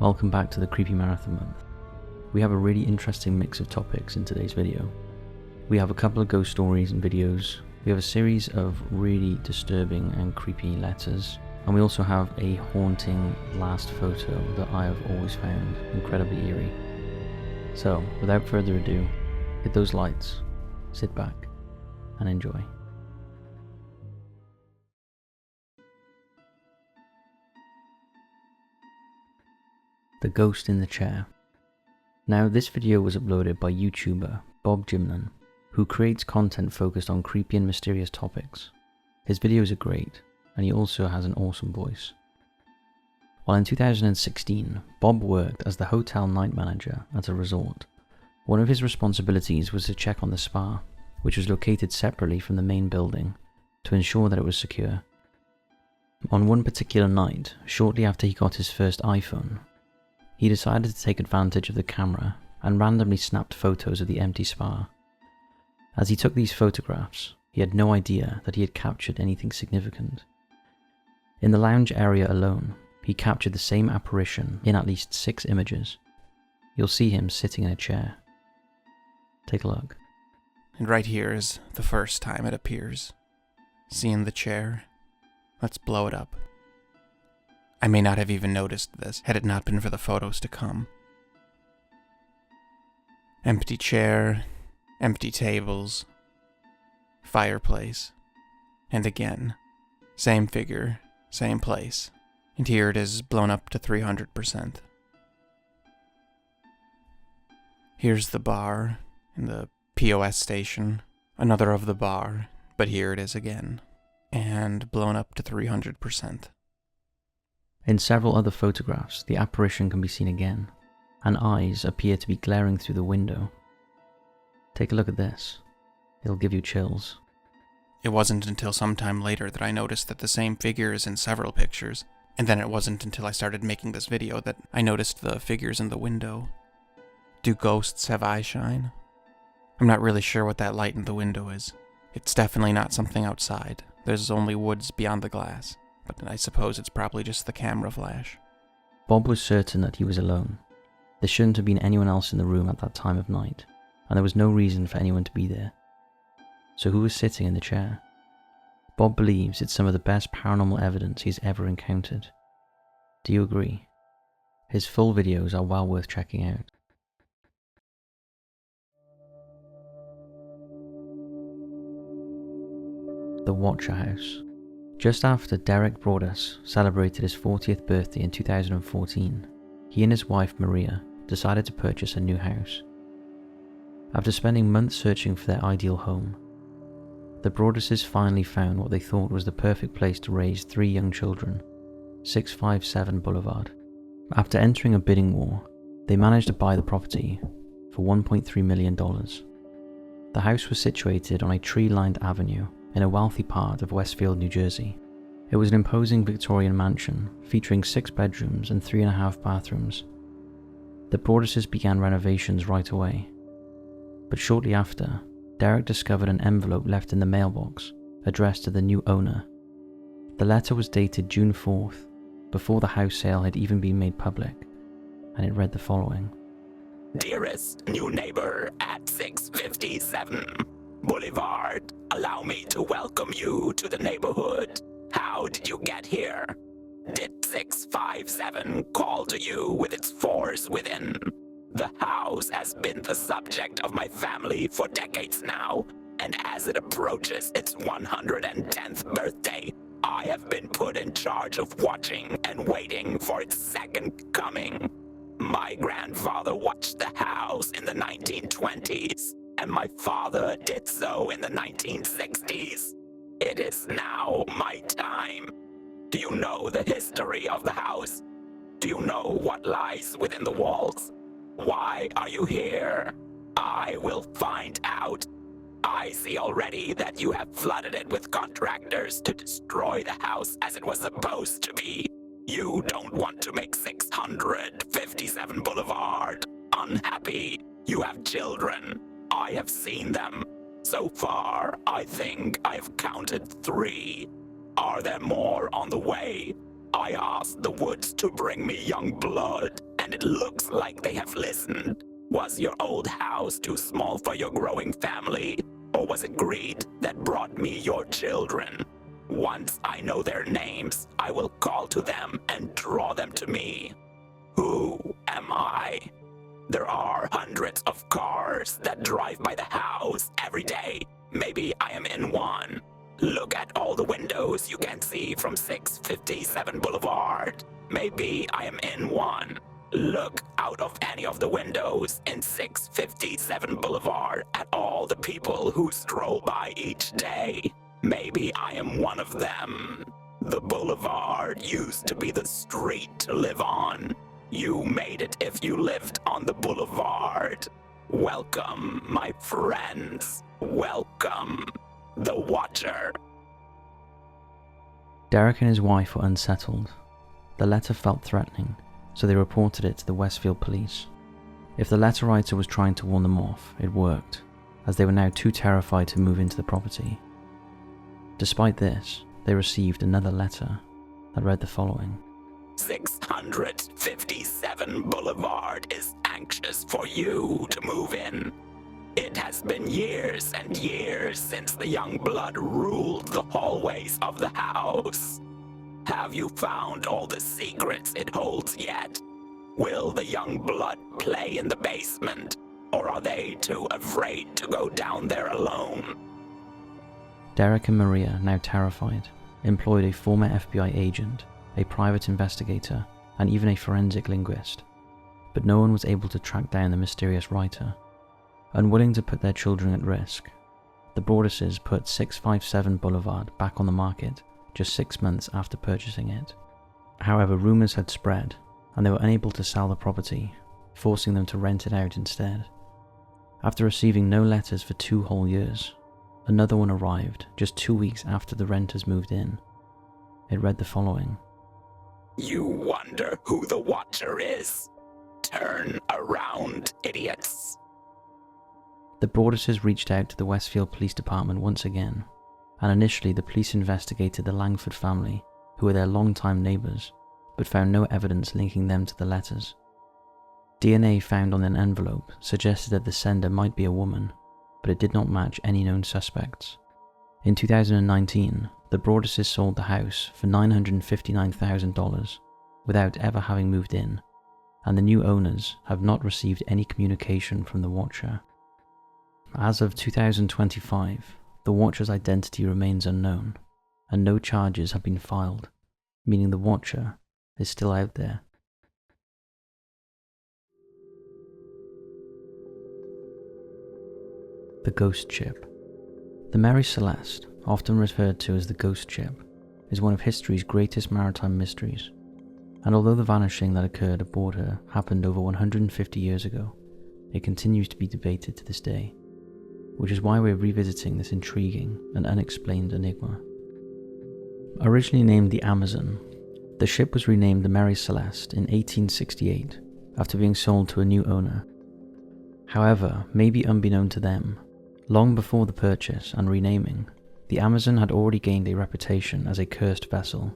Welcome back to the Creepy Marathon Month. We have a really interesting mix of topics in today's video. We have a couple of ghost stories and videos, we have a series of really disturbing and creepy letters, and we also have a haunting last photo that I have always found incredibly eerie. So, without further ado, hit those lights, sit back, and enjoy. The Ghost in the Chair. Now, this video was uploaded by YouTuber Bob Jimlin, who creates content focused on creepy and mysterious topics. His videos are great, and he also has an awesome voice. While in 2016, Bob worked as the hotel night manager at a resort. One of his responsibilities was to check on the spa, which was located separately from the main building, to ensure that it was secure. On one particular night, shortly after he got his first iPhone, he decided to take advantage of the camera and randomly snapped photos of the empty spa. As he took these photographs, he had no idea that he had captured anything significant. In the lounge area alone, he captured the same apparition in at least 6 images. You'll see him sitting in a chair. Take a look. And right here is the first time it appears. Seeing the chair. Let's blow it up. I may not have even noticed this had it not been for the photos to come. Empty chair, empty tables, fireplace, and again, same figure, same place, and here it is blown up to 300%. Here's the bar and the POS station, another of the bar, but here it is again, and blown up to 300%. In several other photographs, the apparition can be seen again, and eyes appear to be glaring through the window. Take a look at this. It'll give you chills. It wasn't until some time later that I noticed that the same figure is in several pictures, and then it wasn't until I started making this video that I noticed the figures in the window. Do ghosts have eyeshine? I'm not really sure what that light in the window is. It's definitely not something outside. There's only woods beyond the glass. But I suppose it's probably just the camera flash. Bob was certain that he was alone. There shouldn't have been anyone else in the room at that time of night, and there was no reason for anyone to be there. So who was sitting in the chair? Bob believes it's some of the best paranormal evidence he's ever encountered. Do you agree? His full videos are well worth checking out. The Watcher House. Just after Derek Broadus celebrated his 40th birthday in 2014, he and his wife Maria decided to purchase a new house. After spending months searching for their ideal home, the Broaduses finally found what they thought was the perfect place to raise 3 young children, 657 Boulevard. After entering a bidding war, they managed to buy the property for $1.3 million. The house was situated on a tree-lined avenue in a wealthy part of Westfield, New Jersey. It was an imposing Victorian mansion featuring 6 bedrooms and 3.5 bathrooms. The Broaduses began renovations right away, but shortly after, Derek discovered an envelope left in the mailbox addressed to the new owner. The letter was dated June 4th, before the house sale had even been made public, and it read the following. Dearest new neighbor at 657 Boulevard, allow me to welcome you to the neighborhood. How did you get here? Did 657 call to you with its force within? The house has been the subject of my family for decades now, and as it approaches its 110th birthday, I have been put in charge of watching and waiting for its second coming. My grandfather watched the house in the 1920s. And my father did so in the 1960s. It is now my time. Do you know the history of the house? Do you know what lies within the walls? Why are you here? I will find out. I see already that you have flooded it with contractors to destroy the house as it was supposed to be. You don't want to make 657 Boulevard unhappy. You have children. I have seen them. So far, I think I have counted 3. Are there more on the way? I asked the woods to bring me young blood, and and it looks like they have listened. Was your old house too small for your growing family? Or was it greed that brought me your children? Once I know their names, I will call to them and draw them to me. Who am I? There are hundreds of cars that drive by the house every day. Maybe I am in one. Look at all the windows you can see from 657 Boulevard. Maybe I am in one. Look out of any of the windows in 657 Boulevard at all the people who stroll by each day. Maybe I am one of them. The boulevard used to be the street to live on. You made it if you lived on the boulevard. Welcome, my friends. Welcome, the Watcher. Derek and his wife were unsettled. The letter felt threatening, so they reported it to the Westfield police. If the letter writer was trying to warn them off, it worked, as they were now too terrified to move into the property. Despite this, they received another letter that read the following. 657 Boulevard is anxious for you to move in. It has been years and years since the young blood ruled the hallways of the house. Have you found all the secrets it holds yet? Will the young blood play in the basement, or are they too afraid to go down there alone? Derek and Maria, now terrified, employed a former FBI agent, a private investigator, and even a forensic linguist, but no one was able to track down the mysterious writer. Unwilling to put their children at risk, the Broaduses put 657 Boulevard back on the market just 6 months after purchasing it. However, rumors had spread, and they were unable to sell the property, forcing them to rent it out instead. After receiving no letters for 2 whole years, another one arrived just 2 weeks after the renters moved in. It read the following. You wonder who the Watcher is? Turn around, idiots. The Broaduses reached out to the Westfield Police Department once again, and initially the police investigated the Langford family, who were their longtime neighbours, but found no evidence linking them to the letters. DNA found on an envelope suggested that the sender might be a woman, but it did not match any known suspects. In 2019, the Broaduses sold the house for $959,000 without ever having moved in, and the new owners have not received any communication from the Watcher. As of 2025, the Watcher's identity remains unknown, and no charges have been filed, meaning the Watcher is still out there. The Ghost Ship. The Mary Celeste, often referred to as the Ghost Ship, is one of history's greatest maritime mysteries, and although the vanishing that occurred aboard her happened over 150 years ago, it continues to be debated to this day, which is why we're revisiting this intriguing and unexplained enigma. Originally named the Amazon, the ship was renamed the Mary Celeste in 1868 after being sold to a new owner. However, maybe unbeknown to them, long before the purchase and renaming, the Amazon had already gained a reputation as a cursed vessel.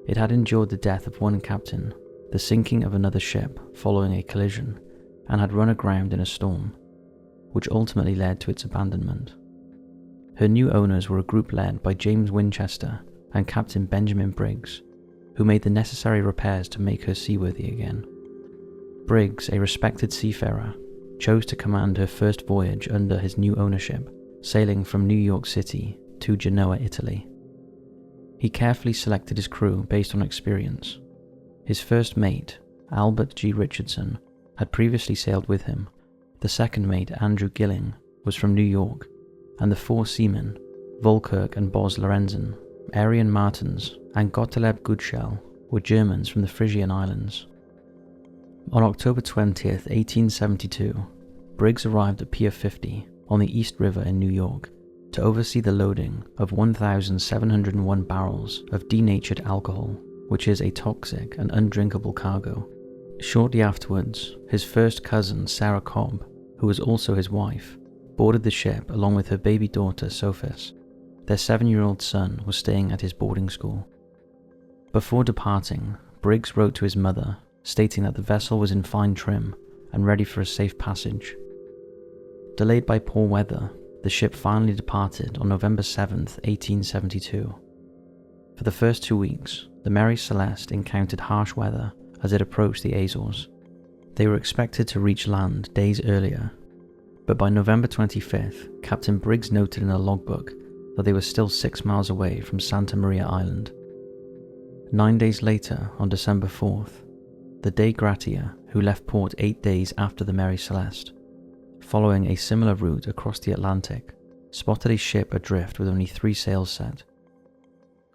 It had endured the death of one captain, the sinking of another ship following a collision, and had run aground in a storm, which ultimately led to its abandonment. Her new owners were a group led by James Winchester and Captain Benjamin Briggs, who made the necessary repairs to make her seaworthy again. Briggs, a respected seafarer, chose to command her first voyage under his new ownership, sailing from New York City to Genoa, Italy. He carefully selected his crew based on experience. His first mate, Albert G. Richardson, had previously sailed with him. The second mate, Andrew Gilling, was from New York, and the 4 seamen, Volkirk and Bos Lorenzen, Arian Martins, and Gottlieb Gutschel, were Germans from the Frisian Islands. On October 20th, 1872, Briggs arrived at Pier 50 on the East River in New York to oversee the loading of 1,701 barrels of denatured alcohol, which is a toxic and undrinkable cargo. Shortly afterwards, his first cousin, Sarah Cobb, who was also his wife, boarded the ship along with her baby daughter, Sophis. Their 7-year-old son was staying at his boarding school. Before departing, Briggs wrote to his mother, stating that the vessel was in fine trim and ready for a safe passage. Delayed by poor weather, the ship finally departed on November 7th, 1872. For the first 2 weeks, the Mary Celeste encountered harsh weather as it approached the Azores. They were expected to reach land days earlier, but by November 25th, Captain Briggs noted in a logbook that they were still 6 miles away from Santa Maria Island. 9 days later, on December 4th, the Dei Gratia, who left port 8 days after the Mary Celeste, following a similar route across the Atlantic, spotted a ship adrift with only 3 sails set.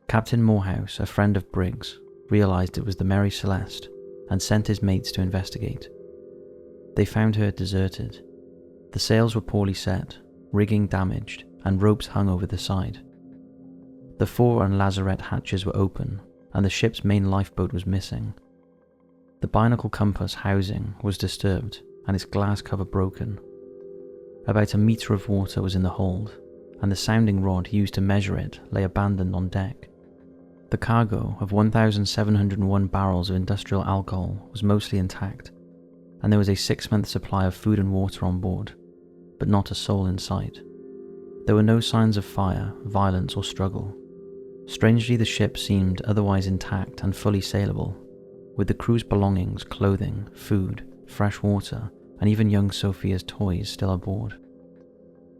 Captain Morehouse, a friend of Briggs, realized it was the Mary Celeste and sent his mates to investigate. They found her deserted. The sails were poorly set, rigging damaged, and ropes hung over the side. The fore and lazarette hatches were open, and the ship's main lifeboat was missing. The binocle compass housing was disturbed and its glass cover broken. About a metre of water was in the hold, and the sounding rod used to measure it lay abandoned on deck. The cargo of 1,701 barrels of industrial alcohol was mostly intact, and there was a 6-month supply of food and water on board, but not a soul in sight. There were no signs of fire, violence, or struggle. Strangely, the ship seemed otherwise intact and fully sailable, with the crew's belongings, clothing, food, fresh water, and even young Sophia's toys still aboard.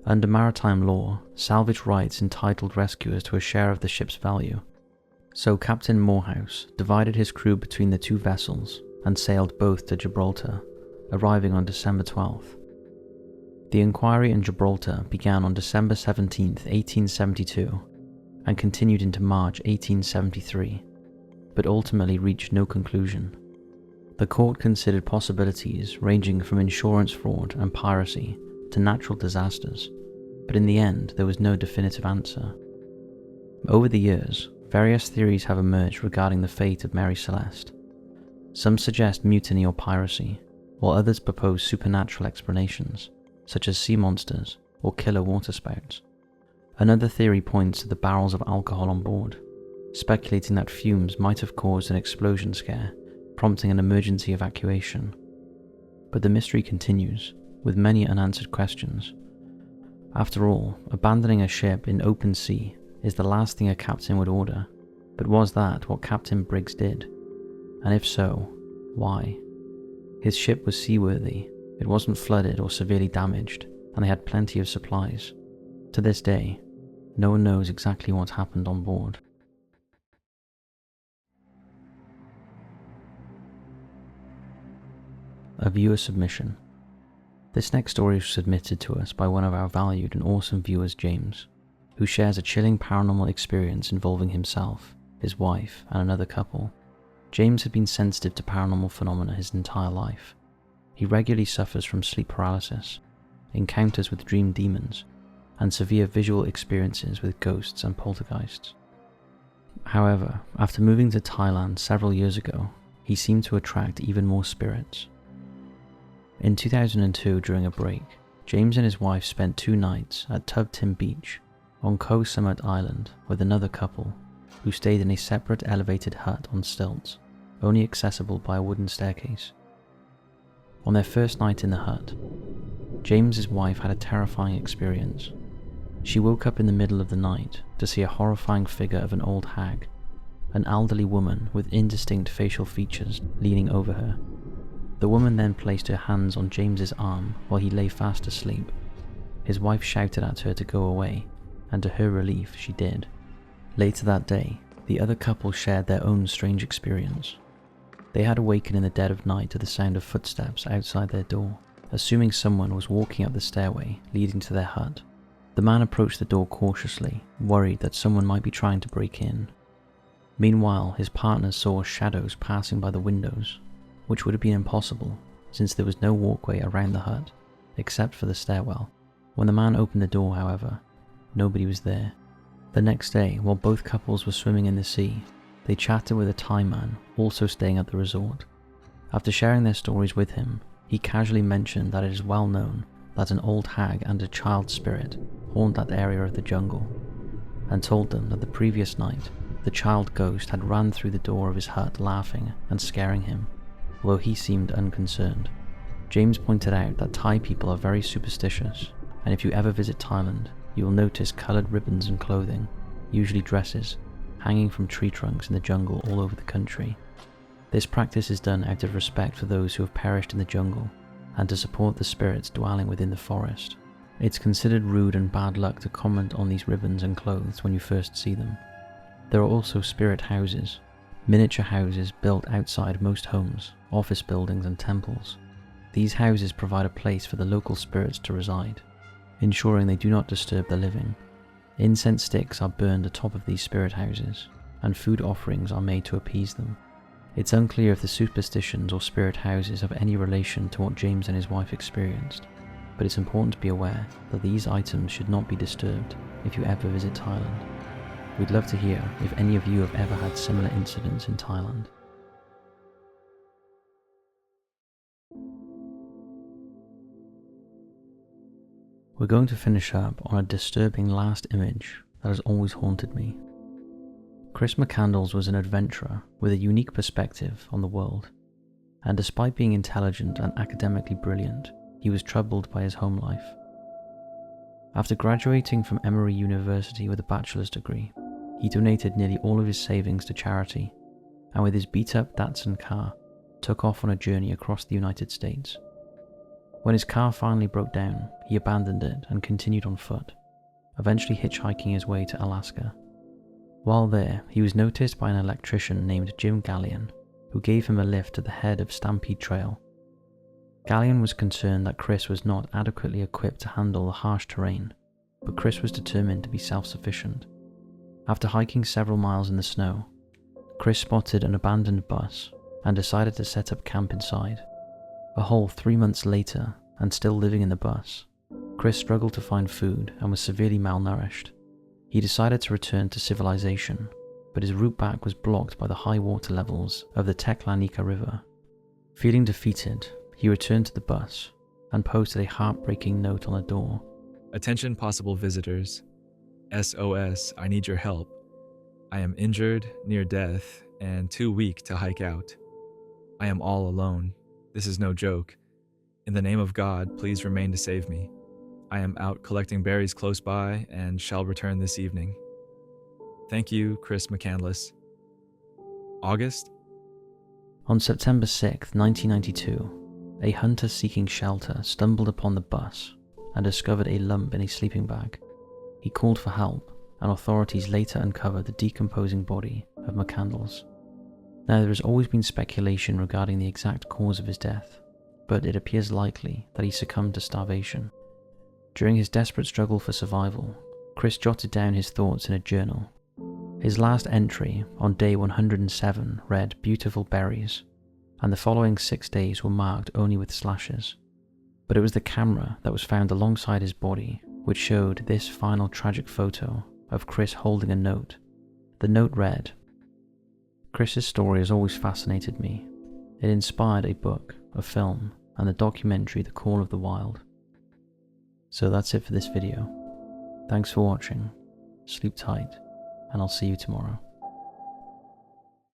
Under maritime law, salvage rights entitled rescuers to a share of the ship's value, so Captain Morehouse divided his crew between the 2 vessels and sailed both to Gibraltar, arriving on December 12th. The inquiry in Gibraltar began on December 17, 1872, and continued into March 1873, but ultimately reached no conclusion. The court considered possibilities ranging from insurance fraud and piracy to natural disasters, but in the end there was no definitive answer. Over the years, various theories have emerged regarding the fate of Mary Celeste. Some suggest mutiny or piracy, while others propose supernatural explanations, such as sea monsters or killer waterspouts. Another theory points to the barrels of alcohol on board, speculating that fumes might have caused an explosion scare, prompting an emergency evacuation. But the mystery continues, with many unanswered questions. After all, abandoning a ship in open sea is the last thing a captain would order, but was that what Captain Briggs did? And if so, why? His ship was seaworthy, it wasn't flooded or severely damaged, and they had plenty of supplies. To this day, no one knows exactly what happened on board. A viewer submission. This next story was submitted to us by one of our valued and awesome viewers, James, who shares a chilling paranormal experience involving himself, his wife, and another couple. James had been sensitive to paranormal phenomena his entire life. He regularly suffers from sleep paralysis, encounters with dream demons, and severe visual experiences with ghosts and poltergeists. However, after moving to Thailand several years ago, he seemed to attract even more spirits. In 2002, during a break, James and his wife spent 2 nights at Tub Tim Beach on Koh Samut Island with another couple who stayed in a separate elevated hut on stilts, only accessible by a wooden staircase. On their first night in the hut, James's wife had a terrifying experience. She woke up in the middle of the night to see a horrifying figure of an old hag, an elderly woman with indistinct facial features leaning over her. The woman then placed her hands on James's arm while he lay fast asleep. His wife shouted at her to go away, and to her relief, she did. Later that day, the other couple shared their own strange experience. They had awakened in the dead of night to the sound of footsteps outside their door, assuming someone was walking up the stairway leading to their hut. The man approached the door cautiously, worried that someone might be trying to break in. Meanwhile, his partners saw shadows passing by the windows, which would have been impossible since there was no walkway around the hut, except for the stairwell. When the man opened the door, however, nobody was there. The next day, while both couples were swimming in the sea, they chatted with a Thai man also staying at the resort. After sharing their stories with him, he casually mentioned that it is well known that an old hag and a child spirit haunt that area of the jungle, and told them that the previous night, the child ghost had ran through the door of his hut laughing and scaring him. although he seemed unconcerned. James pointed out that Thai people are very superstitious, and if you ever visit Thailand, you will notice coloured ribbons and clothing, usually dresses, hanging from tree trunks in the jungle all over the country. This practice is done out of respect for those who have perished in the jungle, and to support the spirits dwelling within the forest. It's considered rude and bad luck to comment on these ribbons and clothes when you first see them. There are also spirit houses, miniature houses built outside most homes, office buildings and temples. These houses provide a place for the local spirits to reside, ensuring they do not disturb the living. Incense sticks are burned atop of these spirit houses, and food offerings are made to appease them. It's unclear if the superstitions or spirit houses have any relation to what James and his wife experienced, but it's important to be aware that these items should not be disturbed if you ever visit Thailand. We'd love to hear if any of you have ever had similar incidents in Thailand. We're going to finish up on a disturbing last image that has always haunted me. Chris McCandless was an adventurer with a unique perspective on the world, and despite being intelligent and academically brilliant, he was troubled by his home life. After graduating from Emory University with a bachelor's degree, he donated nearly all of his savings to charity, and with his beat-up Datsun car, took off on a journey across the United States. When his car finally broke down, he abandoned it and continued on foot, eventually hitchhiking his way to Alaska. While there, he was noticed by an electrician named Jim Gallion, who gave him a lift to the head of Stampede Trail. Gallion was concerned that Chris was not adequately equipped to handle the harsh terrain, but Chris was determined to be self-sufficient. After hiking several miles in the snow, Chris spotted an abandoned bus and decided to set up camp inside. A whole 3 months later, and still living in the bus, Chris struggled to find food and was severely malnourished. He decided to return to civilization, but his route back was blocked by the high water levels of the Teklanika River. Feeling defeated, he returned to the bus and posted a heartbreaking note on the door. Attention possible visitors. SOS, I need your help. I am injured, near death, and too weak to hike out. I am all alone. This is no joke. In the name of God, please remain to save me. I am out collecting berries close by and shall return this evening. Thank you, Chris McCandless. August? On September 6, 1992, a hunter seeking shelter stumbled upon the bus and discovered a lump in a sleeping bag. He called for help, and authorities later uncovered the decomposing body of McCandless. Now, there has always been speculation regarding the exact cause of his death, but it appears likely that he succumbed to starvation. During his desperate struggle for survival, Chris jotted down his thoughts in a journal. His last entry on day 107 read "beautiful berries," and the following 6 days were marked only with slashes. But it was the camera that was found alongside his body which showed this final tragic photo of Chris holding a note. The note read, "Chris's story has always fascinated me. It inspired a book, a film, and the documentary The Call of the Wild." So that's it for this video. Thanks for watching, sleep tight, and I'll see you tomorrow.